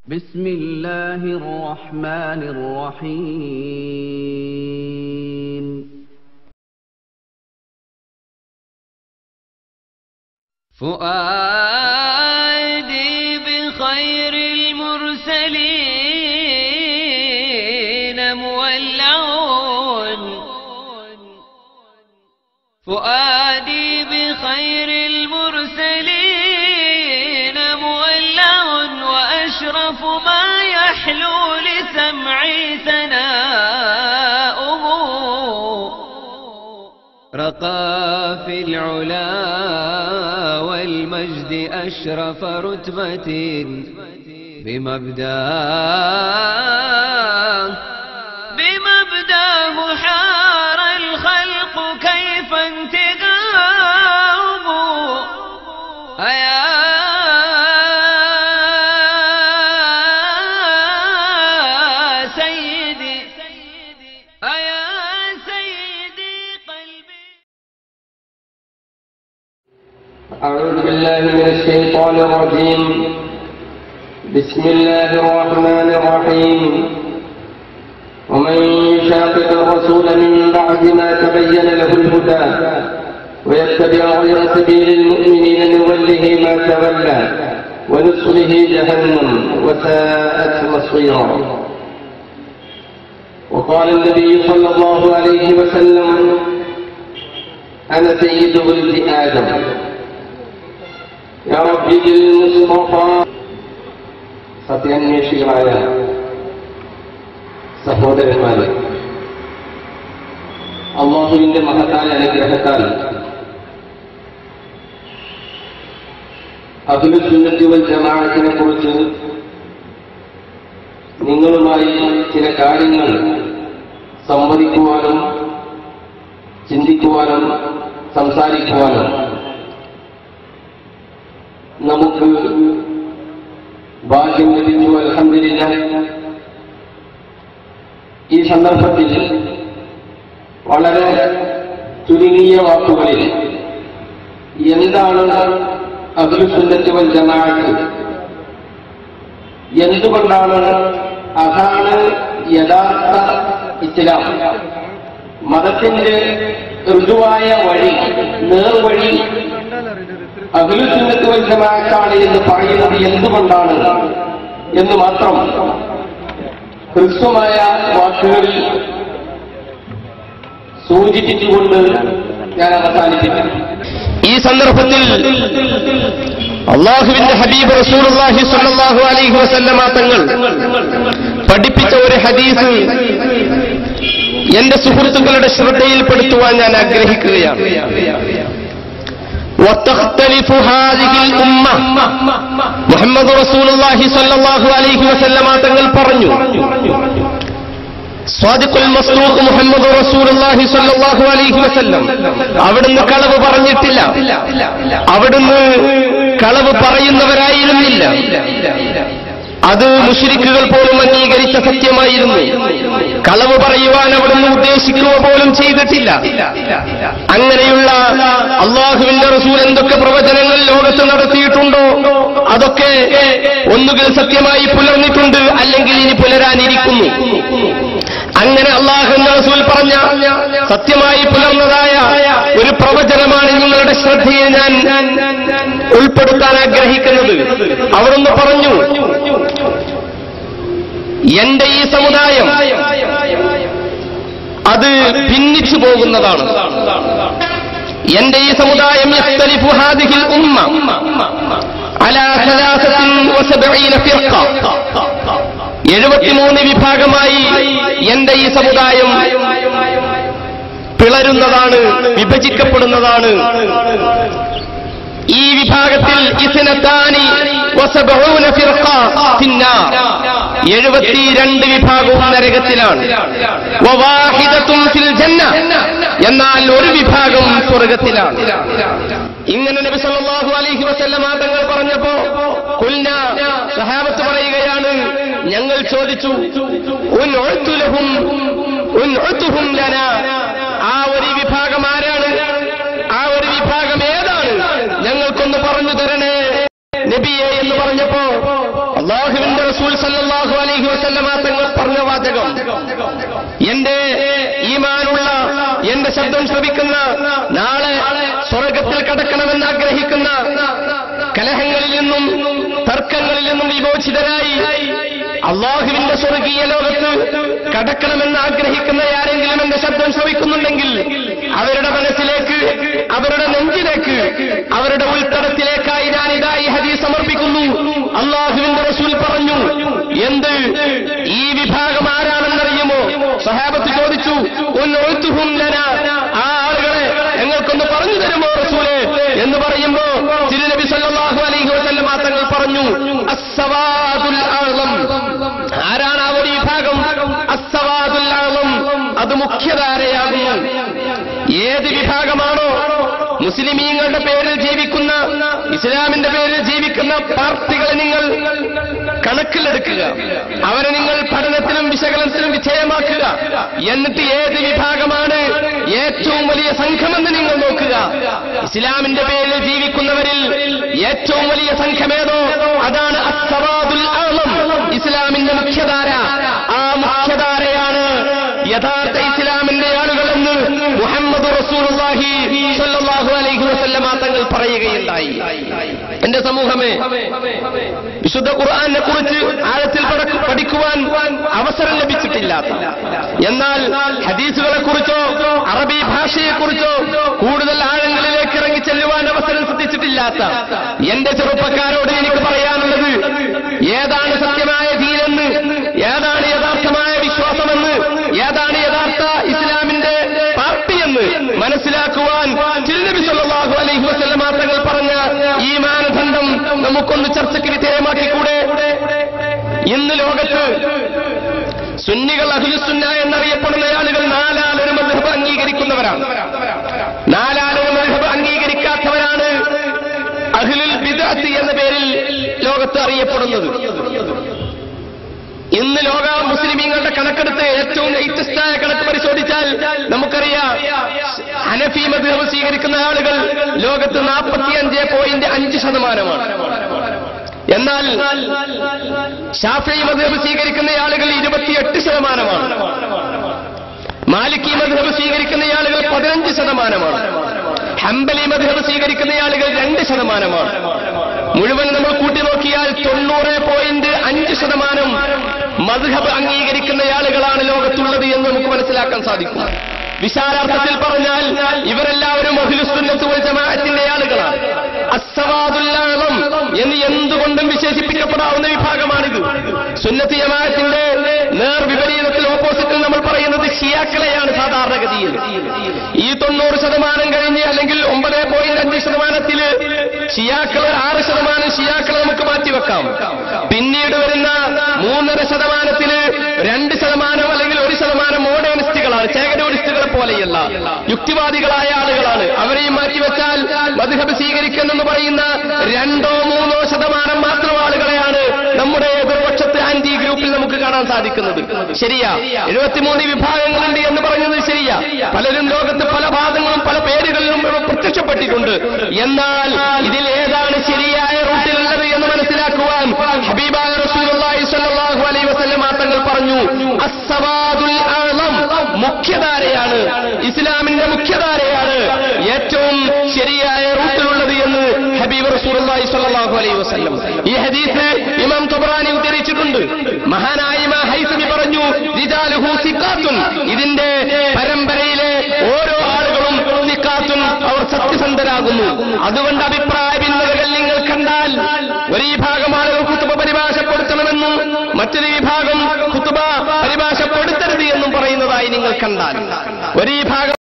بسم الله الرحمن الرحيم فؤادي بخير المرسلين مولع فؤادي بخير المرسلين مولع وأشرف ما يحلو لسمعي ثناؤه رقى في العلا والمجد أشرف رتبة بمبداه حار الخلق كيف انتقامه يا سيدي يا سيدي قلبي. أعوذ بالله من الشيطان الرجيم. بسم الله الرحمن الرحيم. ومن يشاقق الرسول من بعد ما تبين له الهدى ويتبع غير سبيل المؤمنين نوله ما تولى ونصله جهنم وساءت مصيرا. وقال النبي صلى الله عليه وسلم: أنا سيد ولد آدم يا ربي بالمصطفى. സത്യാന്വേഷികളായ സഹോദരന്മാരെ, അല്ലാഹുവിന്റെ മഹത്തായ അനുഗ്രഹത്താൽ അഹ്ലുസ് സുന്നത്തി വൽ ജമാഅത്തിനെ കുറിച്ച് നിങ്ങളുമായി ചില കാര്യങ്ങൾ സംവദിക്കുവാനും ചിന്തിക്കുവാനും സംസാരിക്കുവാനും നമുക്ക് ഭാഗ്യം ലഭിച്ചു. അൽഹംദുലില്ലാഹ്. ഈ സന്ദർഭത്തിൽ വളരെ ചുരുങ്ങിയ വാക്കുകളിൽ എന്താണ് അഹ്ലുസ് സുന്നത്തി വൽ ജമാഅത്ത്, എന്തുകൊണ്ടാണ് അതാണ് യഥാർത്ഥ ഇസ്ലാം, മതത്തിന്റെ ഋജുവായ വഴി, നേർവഴി അഹ്ലുസ് സുന്നത്തി വൽ ജമാഅത്താണ് എന്ന് പറയുന്നത് എന്തുകൊണ്ടാണ് എന്ന് മാത്രം ഹ്രസ്വമായ വാക്കുകളിൽ സൂചിപ്പിച്ചുകൊണ്ട് ഞാൻ അവസാനിപ്പിക്കും. ഈ സന്ദർഭത്തിൽ അല്ലാഹുവിന്റെ ഹബീബ് റസൂലുള്ളാഹി സ്വല്ലല്ലാഹു അലൈഹി വസല്ലമ തങ്ങൾ പഠിപ്പിച്ച ഒരു ഹദീസ് എന്റെ സുഹൃത്തുക്കളുടെ ശ്രദ്ധയിൽപ്പെടുത്തുവാൻ ഞാൻ ആഗ്രഹിക്കുകയാണ്. وتختلف هذه الأمة മുഹമ്മദ് റസൂലുള്ളാഹി സ്വല്ലല്ലാഹു അലൈഹി വസല്ലമ തങ്ങൾ പറഞ്ഞു, സ്വാദിഖുൽ മസ്ദൂഖ് മുഹമ്മദ് റസൂലുള്ളാഹി സ്വല്ലല്ലാഹു അലൈഹി വസല്ലം അവിടുന്ന് കളവ് പറഞ്ഞിട്ടില്ല, അവിടുന്ന് കളവ് പറയുന്നവരായിരുന്നില്ല. അത് മുശ്രിക്കുകൾ പോലും അംഗീകരിച്ച സത്യമായിരുന്നു. കളവ് പറയുവാൻ അവിടുന്ന് ഉദ്ദേശിക്കുക പോലും ചെയ്തിട്ടില്ല. അങ്ങനെയുള്ള അല്ലാഹുവിന്റെ റസൂൽ എന്തൊക്കെ പ്രവചനങ്ങൾ ലോകത്ത് നടത്തിയിട്ടുണ്ടോ അതൊക്കെ ഒന്നുകിൽ സത്യമായി പുലർന്നിട്ടുണ്ട്, അല്ലെങ്കിൽ ഇനി പുലരാനിരിക്കുന്നു. അങ്ങനെ അല്ലാഹുവിന്റെ റസൂൽ പറഞ്ഞ സത്യമായി പുലർന്നതായ ഒരു പ്രവചനമാണ് നിങ്ങളുടെ ശ്രദ്ധയിൽ ഞാൻ ഉൾപ്പെടുത്താൻ ആഗ്രഹിക്കുന്നത്. അവിടുന്ന് പറഞ്ഞു, എന്റെ ഈ സമുദായം അത് ഭിന്നിച്ചു പോകുന്നതാണ്. എന്റെ ഈ സമുദായം യഖ്തലിഫു ഹാദിഹിൽ ഉമ്മ അലാ 73 ഫിർഖ, 73 വിഭാഗമായി എന്റെ ഈ സമുദായം പിളരുന്നതാണ്, വിഭജിക്കപ്പെടുന്നതാണ്. ഈ വിഭാഗത്തിൽ 72 ഫിർഖ ഫിന്നാർ, 72 വിഭാഗവും നരകത്തിലാണ്. വവാഹിദത്തുൻ ഫിൽ ജന്ന, എന്നാൽ ഒരു വിഭാഗം സ്വർഗ്ഗത്തിലാണ്. ഇങ്ങനെ നബി സല്ലല്ലാഹു അലൈഹി വസല്ലമ തങ്ങൾ പറഞ്ഞപ്പോ ഖുൽനാ, സഹാബത്ത് പറയുകയാണ്, ഞങ്ങൾ ചോദിച്ചു, ഉൻഉതുഹും ലനാ, ആ ഒരു വിഭാഗം ആരാണ്, ആ ഒരു വിഭാഗം ഏതാണ്, ഞങ്ങൾക്കൊന്ന് പറഞ്ഞു തരണേ നബിയെ എന്ന് പറഞ്ഞപ്പോ അല്ലാഹുവിന്റെ റസൂൽ സല്ലല്ലാഹു അലൈഹി വസല്ലമ തങ്ങൾ പറഞ്ഞ വാചകം, എന്റെ ഈമാനുള്ള, എന്റെ ശബ്ദം ശ്രവിക്കുന്ന, നാളെ സ്വർഗത്തിൽ കടക്കണമെന്ന് ആഗ്രഹിക്കുന്ന, കലഹങ്ങളിൽ നിന്നും തർക്കങ്ങളിൽ നിന്നും വിമോചിതരായി അല്ലാഹുവിന്റെ സ്വർഗീയ ലോകത്ത് കടക്കണമെന്ന് ആഗ്രഹിക്കുന്ന ആരെങ്കിലും എന്റെ ശബ്ദം ശ്രവിക്കുന്നുണ്ടെങ്കിൽ അവരുടെ മനസ്സിലേക്ക്, അവരുടെ നെഞ്ചിലേക്ക്, അവരുടെ ഉൾത്തടത്തിലേക്കായി ഞാനിതാ ഈ ഹദീസ് സമർപ്പിക്കുന്നു. അല്ലാഹുവിന്റെ റസൂൽ പറഞ്ഞു, എന്ത് ഈ വിഭാഗം ആരാണെന്നറിയുമോ? സഹാബത്ത് ചോദിച്ചു, ഉൻഉതുഹും ലനാ, ആ ആളുകളെ ഞങ്ങൾക്കൊന്ന് പറഞ്ഞു തരുമോ റസൂലേ എന്ന് പറയുമ്പോ തിരുനബി സല്ലല്ലാഹു അലൈഹി വസല്ലം തങ്ങൾ പറഞ്ഞു, അസ്സവാദുൽ അഅ്ളം. ആരാണ് ആ ഒരു വിഭാഗം? അസ്സവാദുൽ അഅ്ളം, അത് മുഖ്യധാരയാകുന്നു. ഏത് വിഭാഗമാണോ മുസ്ലിമീങ്ങളുടെ പേരിൽ ജീവിക്കുന്ന, ഇസ്ലാമിന്റെ പേരിൽ ജീവിക്കുന്ന പാർട്ടികളെ നിങ്ങൾ കണക്കിലെടുക്കുക, അവരെ നിങ്ങൾ പഠനത്തിനും വിശകലനത്തിനും വിധേയമാക്കുക. എന്നിട്ട് ഏത് വിഭാഗമാണ് ഏറ്റവും വലിയ സംഘമെന്ന് നിങ്ങൾ നോക്കുക. ഇസ്ലാമിന്റെ പേരിൽ ജീവിക്കുന്നവരിൽ ഏറ്റവും വലിയ സംഘമേതോ അതാണ് അസ്സവാദുൽ അഅ്ളം, ഇസ്ലാമിന്റെ മുഖ്യധാര. ആ മുഖ്യധാരയാണ് യഥാർത്ഥ ഇസ്ലാമിന്റെ ആളുകളെന്ന് മുഹമ്മദ് റസൂലുള്ളാഹി സ്വല്ലല്ലാഹു അലൈഹി വസല്ലമ തങ്ങൾ പറയുകയുണ്ടായി. എന്റെ സമൂഹമേ, വിശുദ്ധ ഖുർആനെ കുറിച്ച് ആഴത്തിൽ പഠിക്കുവാൻ അവസരം ലഭിച്ചിട്ടില്ലാത്ത, എന്നാൽ ഹദീസുകളെ കുറിച്ചോ അറബി ഭാഷയെക്കുറിച്ചോ കൂടുതൽ ആഴങ്ങളിലേക്ക് ഇറങ്ങി ചെല്ലുവാൻ അവസരം സിദ്ധിച്ചിട്ടില്ലാത്ത എന്റെ ചെറുപ്പക്കാരോട് എനിക്ക് പറയാനുള്ളത്, ഏതാണ് സത്യമായ ദീനെന്ന്, ഏതാണ് യഥാർത്ഥമായ വിശ്വാസമെന്ന്, ഏതാണ് യഥാർത്ഥ ഇസ്ലാമിന്റെ പാർട്ടിയെന്ന് മനസ്സിലാക്കുവാൻ തിരുനബി സല്ലല്ലാഹു അലൈഹി വസല്ലമ തങ്ങൾ പറഞ്ഞ ഈ മാനദണ്ഡം നമുക്കൊന്ന് ചർച്ചയ്ക്ക് വിധേയമാക്കിക്കൂടെ? ഇന്ന് ലോകത്ത് സുന്നികൾ, അഹ്ലുസുന്ന എന്നറിയപ്പെടുന്ന ആളുകൾ നാലാലൊരു മദ്ഹബ് അംഗീകരിക്കുന്നവരാണ്. നാലാലൊരു മദ്ഹബ് അംഗീകരിക്കാത്തവരാണ് അഹ്ലുൽ ബിദ്അത്ത് എന്ന പേരിൽ ലോകത്ത് അറിയപ്പെടുന്നത്. ഇന്ന് ലോക മുസ്ലിമീങ്ങളുടെ കണക്കെടുത്ത് ഏറ്റവും ലേറ്റസ്റ്റായ കണക്ക് പരിശോധിച്ചാൽ നമുക്കറിയാം, ഹനഫി മദ്ഹബ് സ്വീകരിക്കുന്ന ആളുകൾ ലോകത്ത് 45.5%. എന്നാൽ ശാഫിഈ മദ്ഹബ് സ്വീകരിക്കുന്ന ആളുകൾ 28%. മാലിക്കി മദ്ഹബ് സ്വീകരിക്കുന്ന ആളുകൾ 15%. ഹംബലി മദ്ഹബ് സ്വീകരിക്കുന്ന ആളുകൾ 2%. മുഴുവൻ നമ്മൾ കൂട്ടി നോക്കിയാൽ 90.5% മദ്ഹബ് അംഗീകരിക്കുന്ന ആളുകളാണ് ലോകത്തുള്ളത് എന്ന് നമുക്ക് മനസ്സിലാക്കാൻ സാധിക്കും. വിശാലാർത്ഥത്തിൽ പറഞ്ഞാൽ ഇവരെല്ലാവരും അഹ്ലുസുന്നത്ത് വൽ ജമാഅത്തിന്റെ ആളുകളാണ്. അസ്സവാദുൽ അഅ്ളം എന്ന് എന്തുകൊണ്ടും വിശേഷിപ്പിക്കപ്പെടാവുന്ന വിഭാഗമാണിത്. സുന്നത്ത് ജമാഅത്തിന്റെ നേർവിപരീതത്തിൽ, ഓപ്പോസിറ്റിൽ നമ്മൾ പറയുന്നത് ഷിയാക്കളെയാണ് സാധാരണഗതിയിൽ. ഈ 90% കഴിഞ്ഞ്, അല്ലെങ്കിൽ 9.5% ഷിയാക്കൾ 6% ഷിയാക്കളെ നമുക്ക് മാറ്റിവെക്കാം. പിന്നീട് വരുന്ന 3.5% 2% അല്ലെങ്കിൽ 1% മോഡേണിസ്റ്റുകളാണ്. ചേകനൂരിസ്റ്റുകളെ പോലെയല്ല, യുക്തിവാദികളായ ആളുകളാണ്. അവരെയും മാറ്റിവെച്ചാൽ മദ്ഹബ് സ്വീകരിക്കുന്നെന്ന് പറയുന്ന 2-3% മാത്രം ആളുകളെയാണ് നമ്മുടെ എതിർപക്ഷത്തെ ആന്റി ഗ്രൂപ്പിൽ നമുക്ക് കാണാൻ സാധിക്കുന്നത്. ശരിയാ, 73 വിഭാഗങ്ങളുണ്ട് എന്ന് പറയുന്നത് ശരിയാ. പലരും ലോകത്ത് പല ഭാഗങ്ങളും പല പേരുകളിലും പ്രത്യക്ഷപ്പെട്ടിട്ടുണ്ട്. എന്നാൽ ഇതിൽ ഏതാണ് ശരിയായ റൂട്ടിലുള്ളത് എന്ന് മനസ്സിലാക്കുവാൻ ഹബീബായ റസൂലുള്ളാഹി സ്വല്ലല്ലാഹു അലൈഹി വസല്ലം തങ്ങൾ പറഞ്ഞു, അസ്സവാദുൽ അഅ്ളം, മുഖ്യധാരയാണ്, ഇസ്ലാമിന്റെ മുഖ്യധാരയാണ് ഏറ്റവും ശരിയായ റൂട്ടിലുള്ളത് എന്ന് ഹബീബ് റസൂലുള്ളാഹി സ്വല്ലല്ലാഹു അലൈഹി വസല്ലം. ഈ ഹദീസ് ഇമാം തബറാനി ഉദ്ധരിച്ചിട്ടുണ്ട്. മഹാനായ ഇമാം ഹൈസമി പറഞ്ഞു, റിജാലുഹു സിഖാത്തുൻ, ഇതിന്റെ പരമ്പരയിലെ ഓരോ ആളുകളും സിഖാത്തുൻ, അവർ സത്യസന്ധരാകുന്നു. അതുകൊണ്ട് അഭിപ്രായ ഭിന്നതകൾ നിങ്ങൾ കണ്ടാൽ, ഒരു വിഭാഗം ആളുകൾ ഖുതുബ പരിഭാഷപ്പെടുത്തണമെന്നും മറ്റൊരു വിഭാഗം ഖുതുബ പരിഭാഷപ്പെടുത്തരുത് എന്നും പറയുന്നതായി നിങ്ങൾ കണ്ടാൽ, ഒരു വിഭാഗം